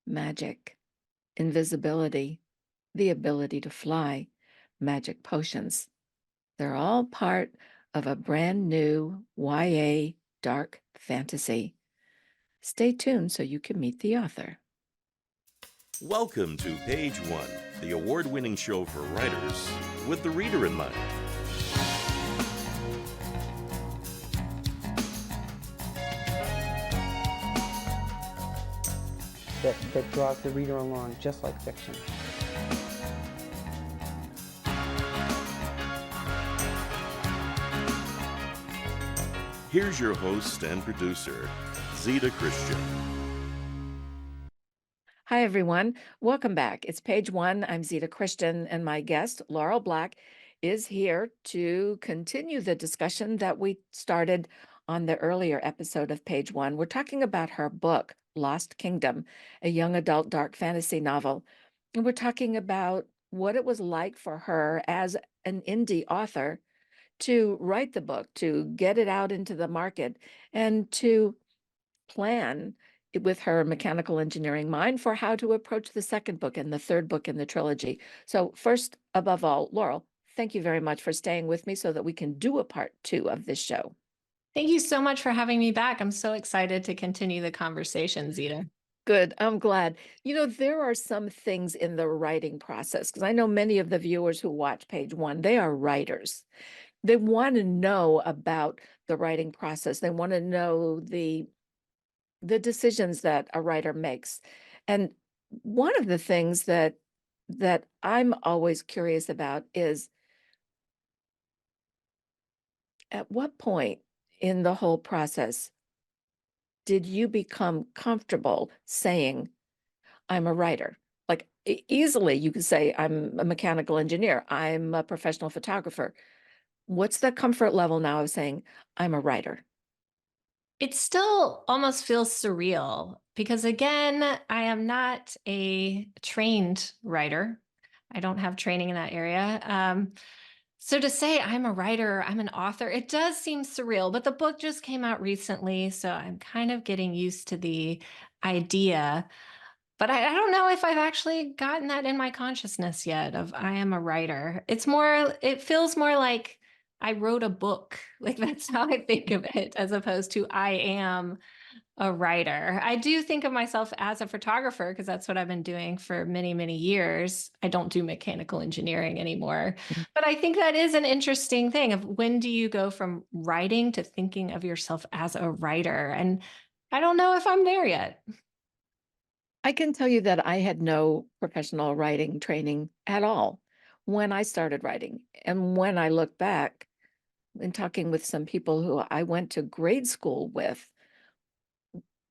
magic, invisibility, the ability to fly, magic potions. They're all part of a brand new YA dark fantasy. Stay tuned so you can meet the author. Welcome to Page One, the award-winning show for writers with the reader in mind. That draws the reader along, just like fiction. Here's your host and producer, Zita Christian. Hi, everyone. Welcome back. It's Page One. I'm Zita Christian, and my guest, Laurel Black, is here to continue the discussion that we started on the earlier episode of Page One. We're talking about her book, Lost Kingdom, a young adult dark fantasy novel. And we're talking about what it was like for her as an indie author to write the book, to get it out into the market, and to plan with her mechanical engineering mind for how to approach the second book and the third book in the trilogy. So first, above all, Laurel, thank you very much for staying with me so that we can do a part two of this show. Thank you so much for having me back. I'm so excited to continue the conversation, Zita. Good. I'm glad. There are some things in the writing process, because I know many of the viewers who watch Page One, they are writers. They want to know about the writing process. They want to know the decisions that a writer makes. And one of the things that I'm always curious about is, at what point in the whole process did you become comfortable saying, I'm a writer? Like, easily you could say, I'm a mechanical engineer, I'm a professional photographer. What's the comfort level now of saying, I'm a writer? It still almost feels surreal because, again, I am not a trained writer. I don't have training in that area. So to say I'm a writer, I'm an author, it does seem surreal, but the book just came out recently, so I'm kind of getting used to the idea. But I don't know if I've actually gotten that in my consciousness yet of I am a writer. It feels more like I wrote a book. Like that's how I think of it, as opposed to I am a writer. I do think of myself as a photographer because that's what I've been doing for many, many years. I don't do mechanical engineering anymore. But I think that is an interesting thing of when do you go from writing to thinking of yourself as a writer? And I don't know if I'm there yet. I can tell you that I had no professional writing training at all when I started writing. And when I look back in talking with some people who I went to grade school with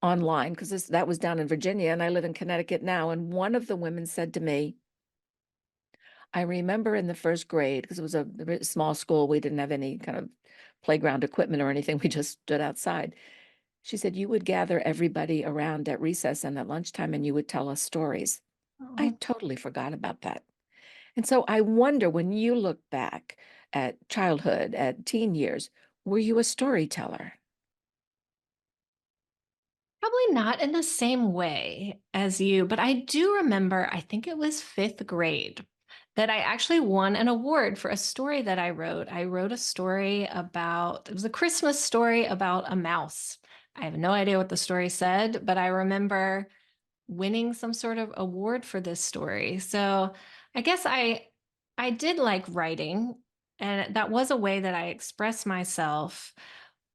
online, because that was down in Virginia and I live in Connecticut now. And one of the women said to me, I remember in the first grade, because it was a very small school, we didn't have any kind of playground equipment or anything. We just stood outside. She said, you would gather everybody around at recess and at lunchtime and you would tell us stories. I totally forgot about that. And so I wonder, when you look back at childhood, at teen years, were you a storyteller? Probably not in the same way as you, but I do remember, I think it was fifth grade, that I actually won an award for a story that I wrote. I wrote a story about, it was a Christmas story about a mouse. I have no idea what the story said, but I remember winning some sort of award for this story. So I guess I did like writing, and that was a way that I expressed myself.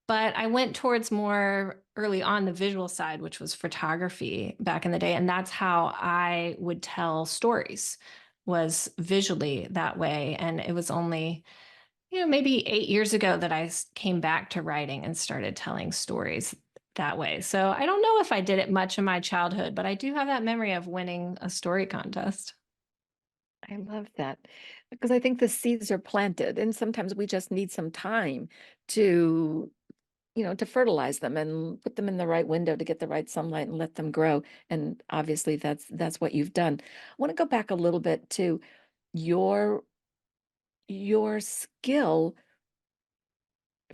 But I went towards more early on the visual side, which was photography back in the day. And that's how I would tell stories, was visually that way. And it was only, maybe 8 years ago that I came back to writing and started telling stories that way. So I don't know if I did it much in my childhood, but I do have that memory of winning a story contest. I love that, because I think the seeds are planted and sometimes we just need some time to to fertilize them and put them in the right window to get the right sunlight and let them grow. And obviously that's what you've done. I want to go back a little bit to your skill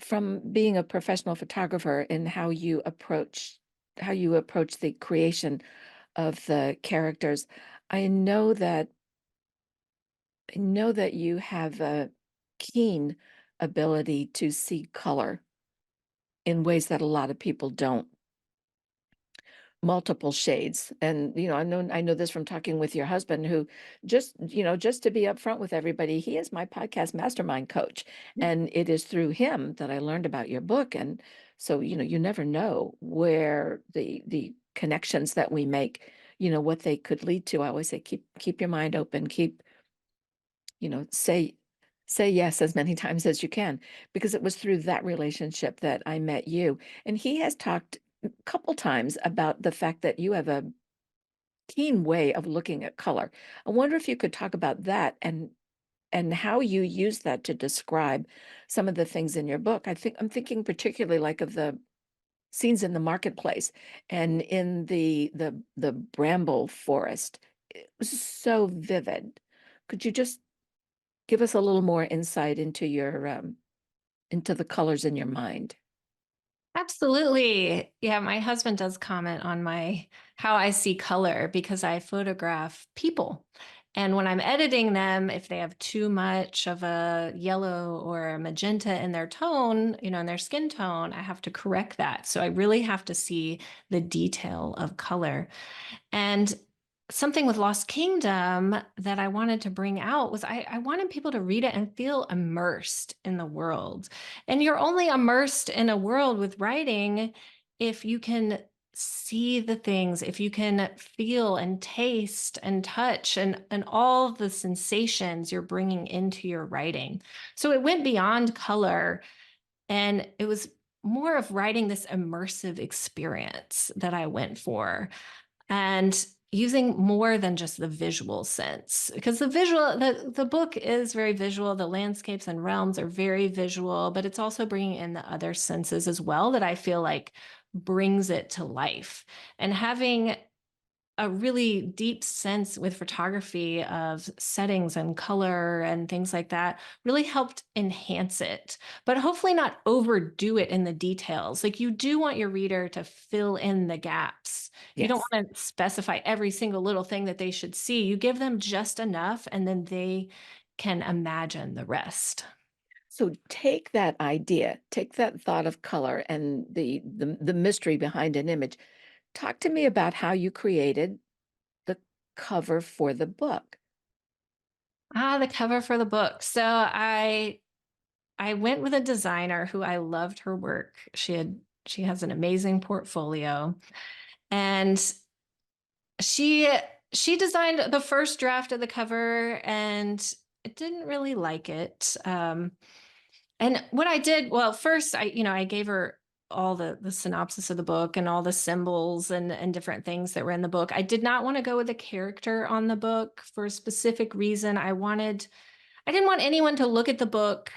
from being a professional photographer and how you approach the creation of the characters. I know that I know that you have a keen ability to see color in ways that a lot of people don't. Multiple shades. And, I know this from talking with your husband, who just to be upfront with everybody, he is my podcast mastermind coach. And it is through him that I learned about your book. And so, you never know where the connections that we make, what they could lead to. I always say, keep your mind open, say yes as many times as you can, because it was through that relationship that I met you. And he has talked a couple times about the fact that you have a keen way of looking at color. I wonder if you could talk about that and how you use that to describe some of the things in your book. I'm thinking particularly like of the scenes in the marketplace and in the bramble forest. It was so vivid. Could you just give us a little more insight into your into the colors in your mind? Absolutely. Yeah, my husband does comment on my how I see color because I photograph people. And when I'm editing them, if they have too much of a yellow or a magenta in their tone, in their skin tone, I have to correct that. So I really have to see the detail of color. And something with Lost Kingdom that I wanted to bring out was I wanted people to read it and feel immersed in the world. And you're only immersed in a world with writing if you can see the things, if you can feel and taste and touch and all the sensations you're bringing into your writing. So it went beyond color, and it was more of writing this immersive experience that I went for, and using more than just the visual sense, because the book is very visual. The landscapes and realms are very visual, but it's also bringing in the other senses as well that I feel like brings it to life. And having a really deep sense with photography of settings and color and things like that really helped enhance it, but hopefully not overdo it in the details. Like, you do want your reader to fill in the gaps. You don't Yes. want to specify every single little thing that they should see. You give them just enough, and then they can imagine the rest. So take that idea, take that thought of color and the mystery behind an image. Talk to me about how you created the cover for the book. The cover for the book. So I went with a designer who I loved her work. She has an amazing portfolio, and she she designed the first draft of the cover, and I didn't really like it. And what I did, well, first I gave her all the synopsis of the book and all the symbols and different things that were in the book. I did not want to go with a character on the book for a specific reason. I didn't want anyone to look at the book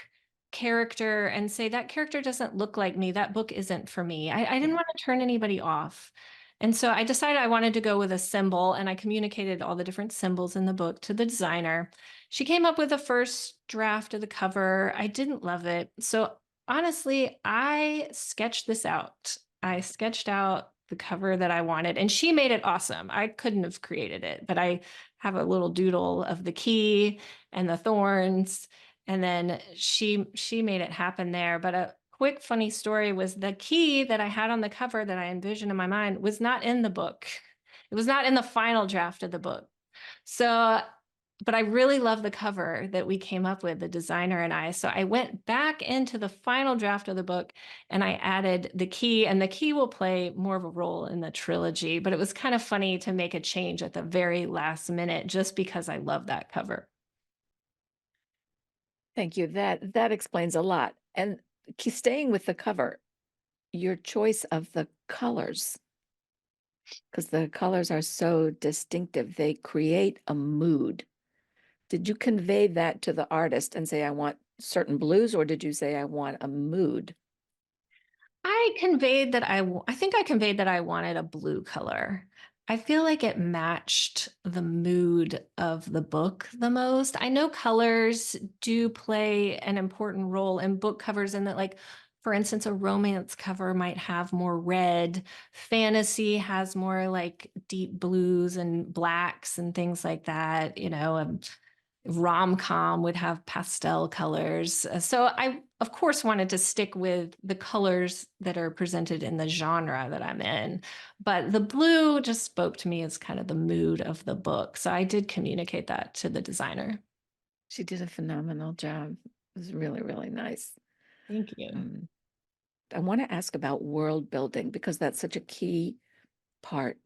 character and say, that character doesn't look like me. That book isn't for me. I didn't Yeah. want to turn anybody off. And so I decided I wanted to go with a symbol, and I communicated all the different symbols in the book to the designer. She came up with the first draft of the cover. I didn't love it. So honestly, I sketched this out. I sketched out the cover that I wanted, and she made it awesome. I couldn't have created it, but I have a little doodle of the key and the thorns, and then she made it happen there. But a quick funny story was the key that I had on the cover that I envisioned in my mind was not in the book. It was not in the final draft of the book. So, but I really love the cover that we came up with, the designer and I. So I went back into the final draft of the book and I added the key, and the key will play more of a role in the trilogy. But it was kind of funny to make a change at the very last minute just because I love that cover. Thank you. That explains a lot. And staying with the cover, your choice of the colors, because the colors are so distinctive, they create a mood. Did you convey that to the artist and say, I want certain blues, or did you say, I want a mood? I think I conveyed that I wanted a blue color. I feel like it matched the mood of the book the most. I know colors do play an important role in book covers, and that, like, for instance, a romance cover might have more red, fantasy has more like deep blues and blacks and things like that. Rom-com would have pastel colors. So I, of course, wanted to stick with the colors that are presented in the genre that I'm in. But the blue just spoke to me as kind of the mood of the book. So I did communicate that to the designer. She did a phenomenal job. It was really, really nice. Thank you. I want to ask about world building because that's such a part,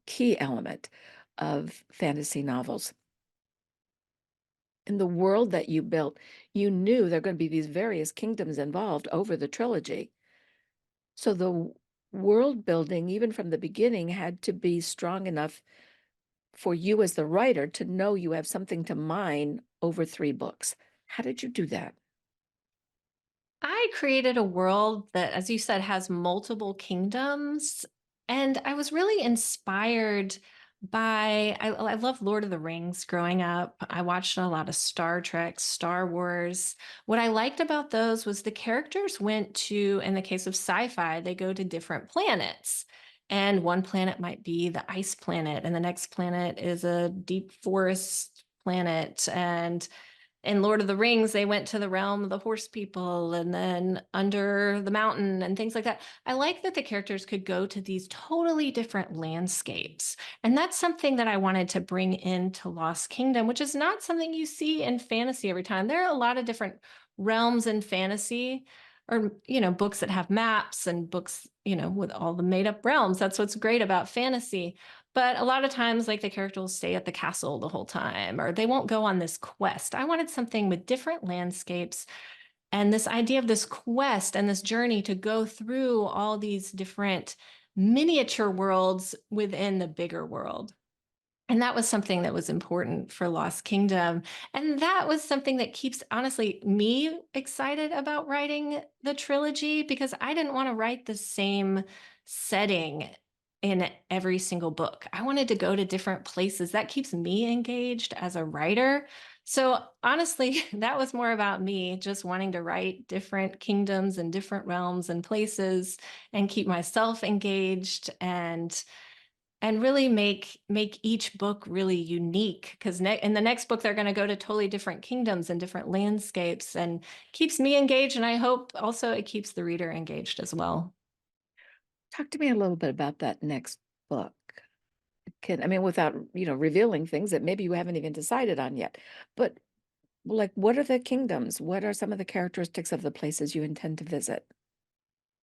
key element of fantasy novels. In the world that you built, you knew there are going to be these various kingdoms involved over the trilogy. So the world building, even from the beginning, had to be strong enough for you as the writer to know you have something to mine over 3 books. How did you do that? I created a world that, as you said, has multiple kingdoms. And I was really inspired by, I love Lord of the Rings growing up. I watched a lot of Star Trek, Star Wars. What I liked about those was the characters went to, in the case of sci-fi, they go to different planets. And one planet might be the ice planet, and the next planet is a deep forest planet. And in Lord of the Rings, they went to the realm of the horse people and then under the mountain and things like that. I like that the characters could go to these totally different landscapes. And that's something that I wanted to bring into Lost Kingdom, which is not something you see in fantasy every time. There are a lot of different realms in fantasy, or books that have maps and books with all the made up realms. That's what's great about fantasy. But a lot of times, like, the character will stay at the castle the whole time, or they won't go on this quest. I wanted something with different landscapes and this idea of this quest and this journey to go through all these different miniature worlds within the bigger world. And that was something that was important for Lost Kingdom. And that was something that keeps, honestly, me excited about writing the trilogy, because I didn't want to write the same setting in every single book. I wanted to go to different places. That keeps me engaged as a writer. So honestly, that was more about me just wanting to write different kingdoms and different realms and places and keep myself engaged and really make each book really unique, because in the next book they're going to go to totally different kingdoms and different landscapes, and keeps me engaged, and I hope also it keeps the reader engaged as well. Talk to me a little bit about that next book. Without, revealing things that maybe you haven't even decided on yet. But like, what are the kingdoms? What are some of the characteristics of the places you intend to visit?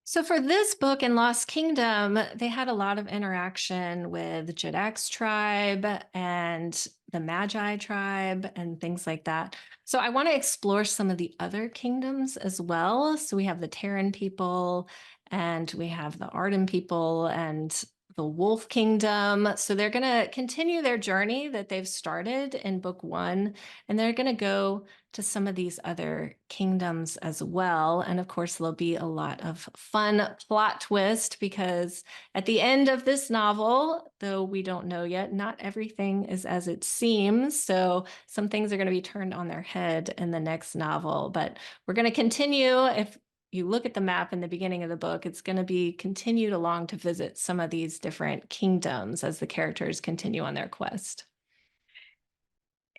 So for this book in Lost Kingdom, they had a lot of interaction with Jedak's tribe and the Magi tribe and things like that. So I want to explore some of the other kingdoms as well. So we have the Terran people, and we have the Arden people, and the Wolf Kingdom. So they're going to continue their journey that they've started in book 1, and they're going to go to some of these other kingdoms as well. And of course, there'll be a lot of fun plot twist, because at the end of this novel, though we don't know yet, not everything is as it seems. So some things are going to be turned on their head in the next novel. But we're going to continue. If you look at the map in the beginning of the book, it's going to be continued along to visit some of these different kingdoms as the characters continue on their quest.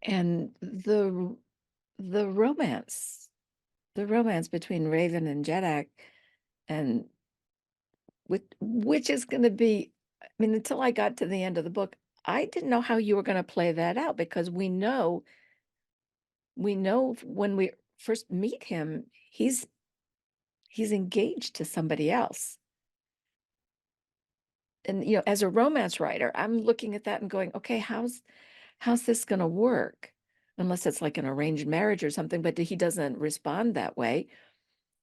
And the romance, between Raven and Jedak, and which is going to be, until I got to the end of the book, I didn't know how you were going to play that out, because we know when we first meet him, he's engaged to somebody else. And as a romance writer, I'm looking at that and going, okay, how's this going to work? Unless it's like an arranged marriage or something, but he doesn't respond that way.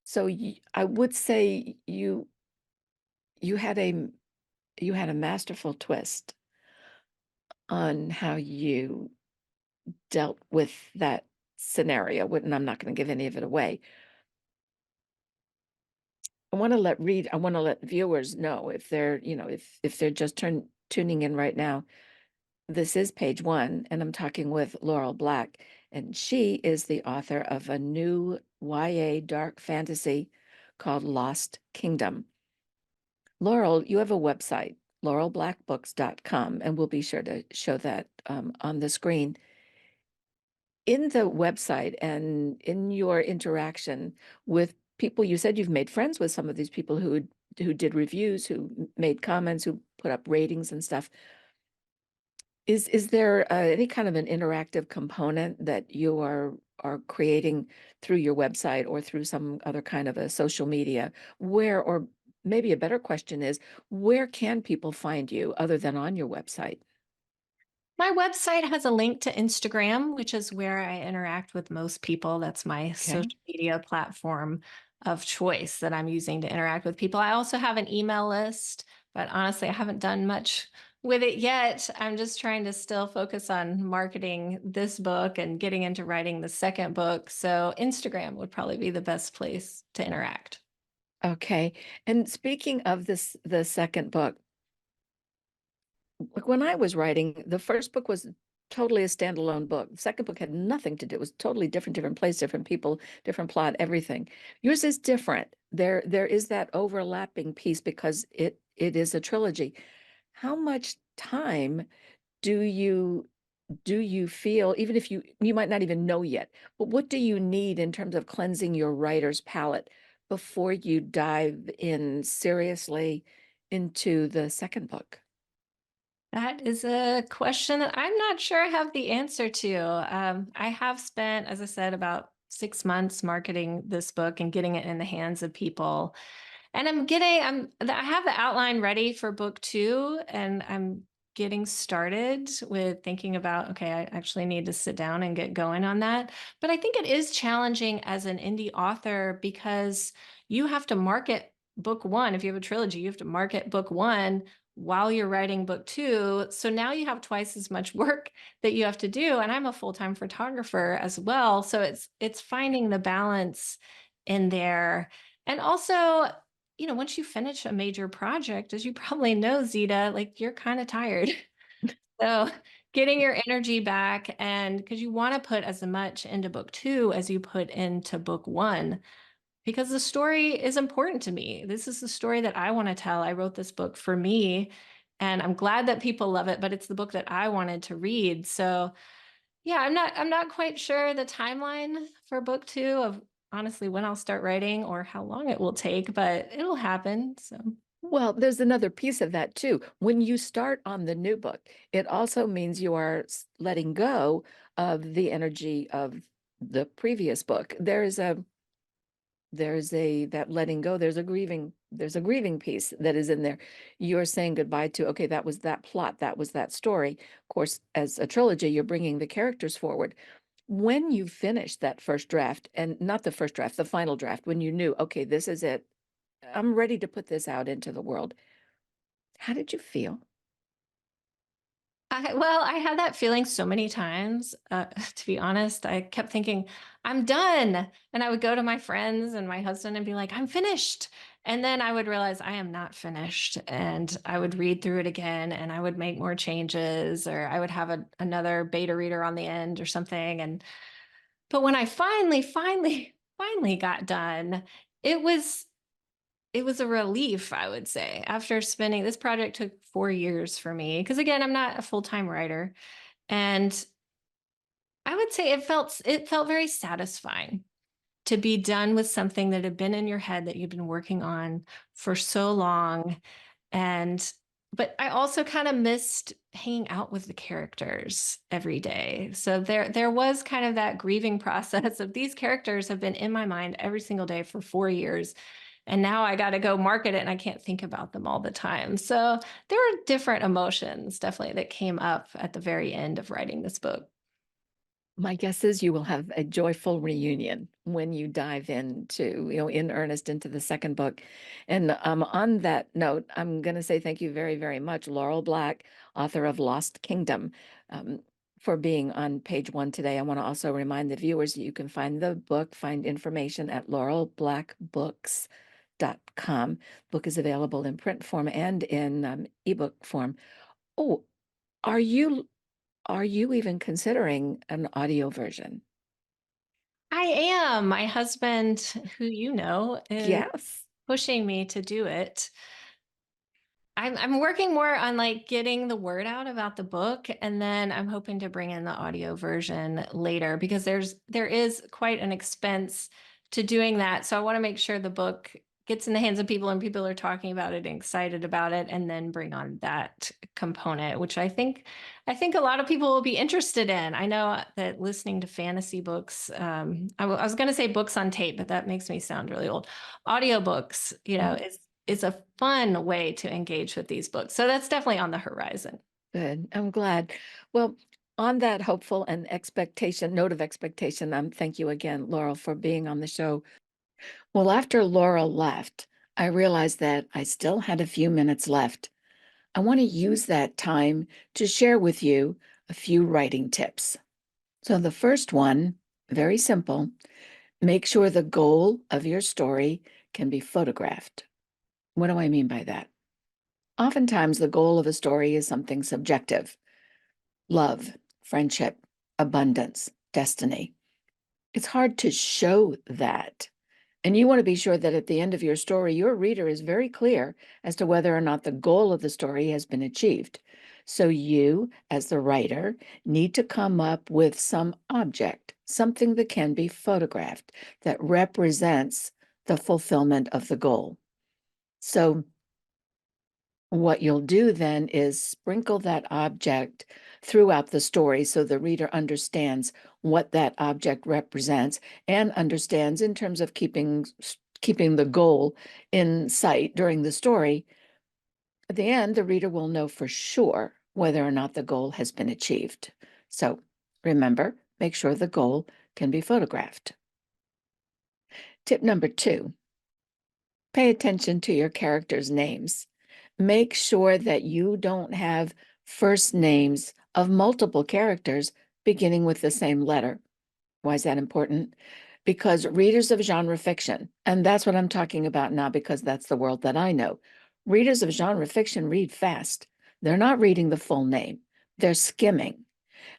So I would say you had a masterful twist on how you dealt with that scenario. And I'm not going to give any of it away. I want to let viewers know, if they're, if they're just tuning in right now. This is page 1, and I'm talking with Laurel Black, and she is the author of a new YA dark fantasy called Lost Kingdom. Laurel, you have a website, laurelblackbooks.com, and we'll be sure to show that on the screen. In the website and in your interaction with people, you said you've made friends with some of these people who did reviews, who made comments, who put up ratings and stuff. Is there any kind of an interactive component that you are creating through your website or through some other kind of a social media where, or maybe a better question is, where can people find you other than on your website? My website has a link to Instagram, which is where I interact with most people. That's my Okay. social media platform of choice that I'm using to interact with people. I also have an email list, but honestly, I haven't done much with it yet. I'm just trying to still focus on marketing this book and getting into writing the second book. So Instagram would probably be the best place to interact. Okay. And speaking of this, the second book, like when I was writing, the first book was totally a standalone book. The second book had nothing to do. It was totally different place, different people, different plot, everything. Yours is different. There is that overlapping piece because it is a trilogy. How much time do you feel, even if you might not even know yet, but what do you need in terms of cleansing your writer's palette before you dive in seriously into the second book? That is a question that I'm not sure I have the answer to. I have spent, as I said, about 6 months marketing this book and getting it in the hands of people. And I have the outline ready for book two, and I'm getting started with thinking about, okay, I actually need to sit down and get going on that. But I think it is challenging as an indie author because you have to market book one. If you have a trilogy, you have to market book one while you're writing book two. So now you have twice as much work that you have to do. And I'm a full-time photographer as well. So it's finding the balance in there. And also, once you finish a major project, as you probably know, Zita, like you're kind of tired. So getting your energy back, and because you want to put as much into book two as you put into book one, because the story is important to me. This is the story that I want to tell. I wrote this book for me, and I'm glad that people love it, but it's the book that I wanted to read. So yeah, I'm not quite sure the timeline for book two of honestly when I'll start writing or how long it will take, but it'll happen. So Well, there's another piece of that too. When you start on the new book, it also means you are letting go of the energy of the previous book. There's a that letting go, there's a grieving piece that is in there. You're saying goodbye to, okay, that was that plot, that was that story. Of course, as a trilogy, you're bringing the characters forward. When you finished that first draft, and not the first draft, the final draft, when you knew, okay, this is it, I'm ready to put this out into the world, how did you feel? I had that feeling so many times. To be honest, I kept thinking, I'm done. And I would go to my friends and my husband and be like, I'm finished. And then I would realize I am not finished. And I would read through it again and I would make more changes, or I would have another beta reader on the end or something. But when I finally got done, it was it was a relief, I would say, after spending this project took 4 years for me. Because again, I'm not a full-time writer. And I would say it felt very satisfying to be done with something that had been in your head that you've been working on for so long. And but I also kind of missed hanging out with the characters every day. So there was kind of that grieving process of these characters have been in my mind every single day for 4 years. And now I got to go market it and I can't think about them all the time. So there were different emotions definitely that came up at the very end of writing this book. My guess is you will have a joyful reunion when you dive into, in earnest into the second book. And on that note, I'm going to say thank you very, very much, Laurel Black, author of Lost Kingdom, um, for being on page one today. I want to also remind the viewers that you can find the book, find information at laurelblackbooks.com. Book is available in print form and in ebook form. Oh, are you are you even considering an audio version? I am. My husband, who you know, is Yes. pushing me to do it. I'm working more on like getting the word out about the book, and then I'm hoping to bring in the audio version later because there is quite an expense to doing that. So I want to make sure the book gets in the hands of people and people are talking about it and excited about it, and then bring on that component, which I think a lot of people will be interested in. I know that listening to fantasy books, I was going to say books on tape, but that makes me sound really old. Audiobooks, is a fun way to engage with these books. So that's definitely on the horizon. Good. I'm glad. Well, on that hopeful and note of expectation, thank you again, Laurel, for being on the show. Well, after Laurel left, I realized that I still had a few minutes left. I want to use that time to share with you a few writing tips. So the first one, very simple, make sure the goal of your story can be photographed. What do I mean by that? Oftentimes, the goal of a story is something subjective: love, friendship, abundance, destiny. It's hard to show that. And you want to be sure that at the end of your story, your reader is very clear as to whether or not the goal of the story has been achieved. So you, as the writer, need to come up with some object, something that can be photographed, that represents the fulfillment of the goal. So what you'll do then is sprinkle that object throughout the story so the reader understands what that object represents and understands in terms of keeping the goal in sight during the story. At the end, the reader will know for sure whether or not the goal has been achieved. So remember, make sure the goal can be photographed. Tip number 2, pay attention to your characters' names. Make sure that you don't have first names of multiple characters beginning with the same letter. Why is that important? Because readers of genre fiction, and that's what I'm talking about now because that's the world that I know, readers of genre fiction read fast. They're not reading the full name. They're skimming,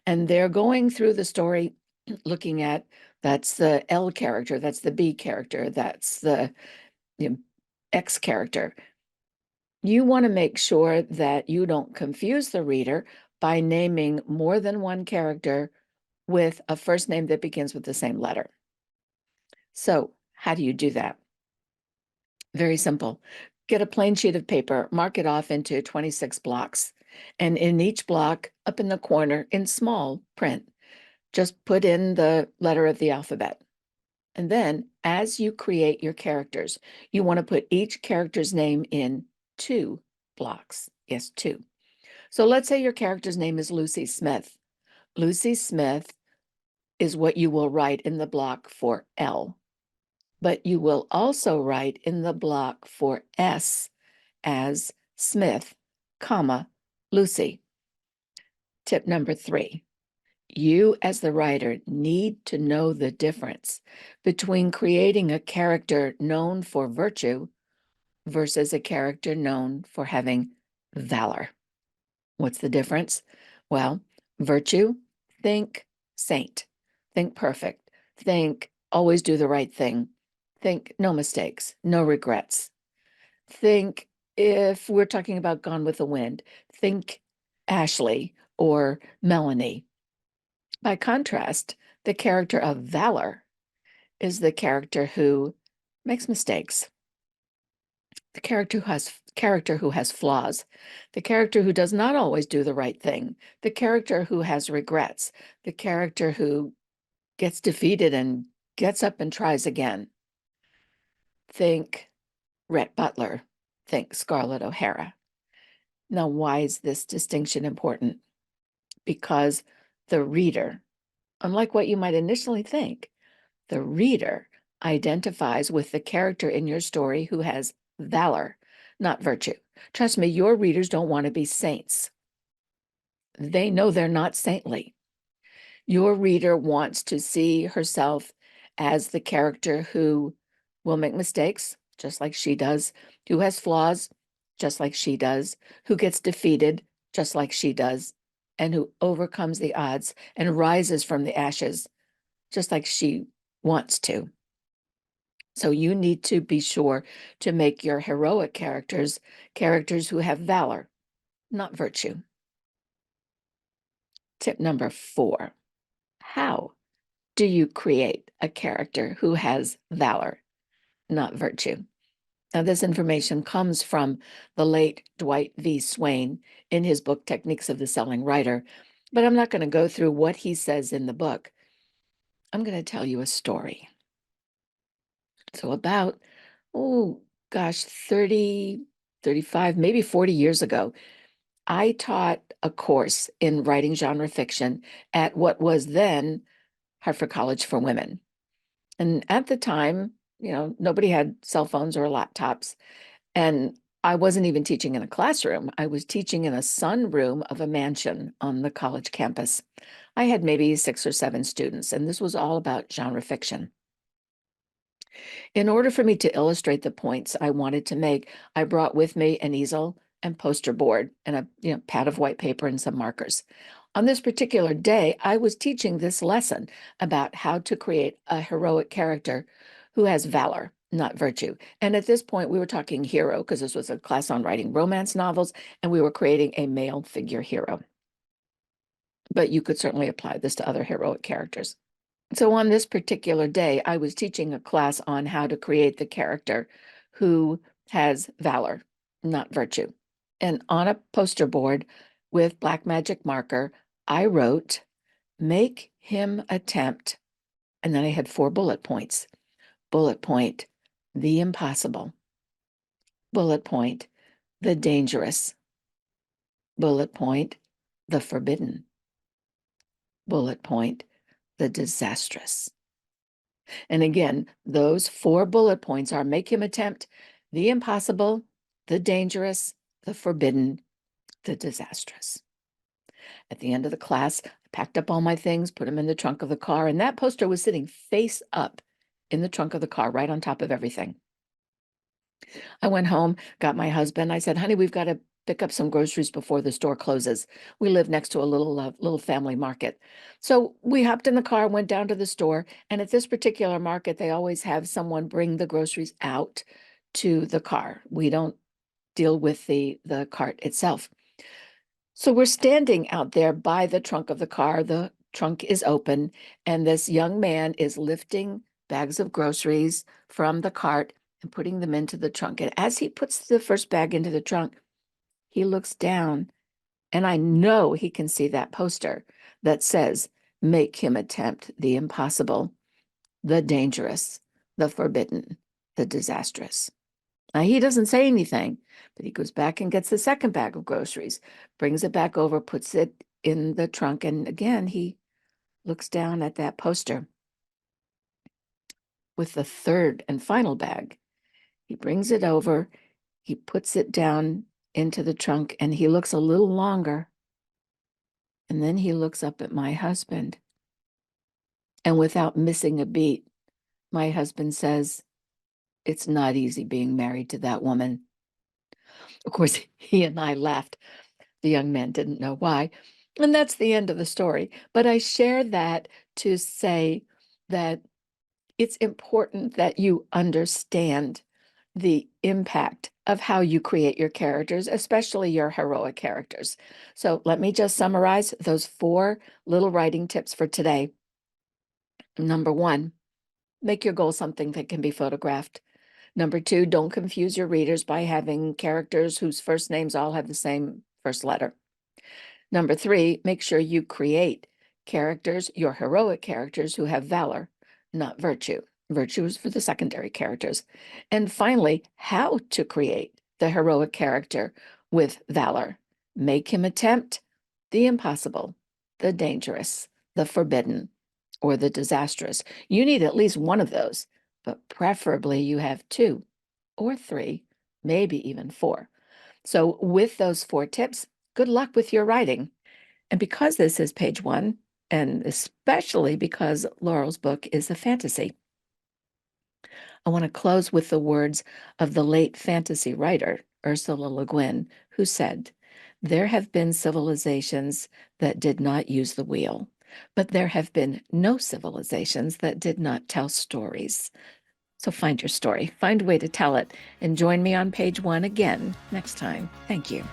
and they're going through the story looking at, that's the L character, that's the B character, that's the X character. You want to make sure that you don't confuse the reader by naming more than one character with a first name that begins with the same letter. So how do you do that? Very simple. Get a plain sheet of paper, mark it off into 26 blocks. And in each block, up in the corner, in small print, just put in the letter of the alphabet. And then as you create your characters, you want to put each character's name in 2 blocks. Yes, 2. So let's say your character's name is Lucy Smith. Lucy Smith is what you will write in the block for L, but you will also write in the block for S as Smith, comma, Lucy. Tip number 3. You, as the writer, need to know the difference between creating a character known for virtue versus a character known for having valor. What's the difference? Well, virtue, think saint, think perfect, think always do the right thing, think no mistakes, no regrets. Think, if we're talking about Gone with the Wind, think Ashley or Melanie. By contrast, the character of valor is the character who makes mistakes, the character who has flaws, the character who does not always do the right thing, the character who has regrets, the character who gets defeated and gets up and tries again. Think Rhett Butler, think Scarlett O'Hara. Now, why is this distinction important? Because the reader, unlike what you might initially think, the reader identifies with the character in your story who has valor, not virtue. Trust me, your readers don't want to be saints. They know they're not saintly. Your reader wants to see herself as the character who will make mistakes, just like she does, who has flaws, just like she does, who gets defeated, just like she does, and who overcomes the odds and rises from the ashes, just like she wants to. So you need to be sure to make your heroic characters characters who have valor, not virtue. Tip number 4. How do you create a character who has valor, not virtue? Now, this information comes from the late Dwight V. Swain in his book, Techniques of the Selling Writer, but I'm not going to go through what he says in the book. I'm going to tell you a story. So about, oh gosh, 30, 35, maybe 40 years ago, I taught a course in writing genre fiction at what was then Hartford College for Women. And at the time, nobody had cell phones or laptops. And I wasn't even teaching in a classroom. I was teaching in a sunroom of a mansion on the college campus. I had maybe 6 or 7 students, and this was all about genre fiction. In order for me to illustrate the points I wanted to make, I brought with me an easel and poster board and a pad of white paper and some markers. On this particular day, I was teaching this lesson about how to create a heroic character who has valor, not virtue. And at this point, we were talking hero because this was a class on writing romance novels, and we were creating a male figure hero. But you could certainly apply this to other heroic characters. So on this particular day, I was teaching a class on how to create the character who has valor, not virtue. And on a poster board with black magic marker, I wrote, make him attempt. And then I had 4 bullet points. Bullet point, the impossible. Bullet point, the dangerous. Bullet point, the forbidden. Bullet point, the disastrous. And again, those 4 bullet points are make him attempt, the impossible, the dangerous, the forbidden, the disastrous. At the end of the class, I packed up all my things, put them in the trunk of the car, and that poster was sitting face up in the trunk of the car, right on top of everything. I went home, got my husband. I said, honey, we've got to pick up some groceries before the store closes. We live next to a little family market. So we hopped in the car, went down to the store. And at this particular market, they always have someone bring the groceries out to the car. We don't deal with the cart itself. So we're standing out there by the trunk of the car. The trunk is open, and this young man is lifting bags of groceries from the cart and putting them into the trunk. And as he puts the first bag into the trunk, he looks down, and I know he can see that poster that says, make him attempt the impossible, the dangerous, the forbidden, the disastrous. Now, he doesn't say anything, but he goes back and gets the second bag of groceries, brings it back over, puts it in the trunk, and again, he looks down at that poster. With the third and final bag, he brings it over, he puts it down into the trunk, and he looks a little longer. And then he looks up at my husband. And without missing a beat, my husband says, it's not easy being married to that woman. Of course, he and I laughed. The young man didn't know why. And that's the end of the story. But I share that to say that it's important that you understand the impact of how you create your characters, especially your heroic characters. So let me just summarize those 4 little writing tips for today. Number 1, make your goal something that can be photographed. Number 2, don't confuse your readers by having characters whose first names all have the same first letter. Number 3, make sure you create characters, your heroic characters who have valor, not virtue. Virtue is for the secondary characters. And finally, how to create the heroic character with valor. Make him attempt the impossible, the dangerous, the forbidden, or the disastrous. You need at least one of those, but preferably you have 2 or 3, maybe even 4. So with those 4 tips, good luck with your writing. And because this is page 1, and especially because Laurel's book is a fantasy, I want to close with the words of the late fantasy writer, Ursula Le Guin, who said, there have been civilizations that did not use the wheel. but there have been no civilizations that did not tell stories. So find your story, find a way to tell it, and join me on page 1 again next time. Thank you.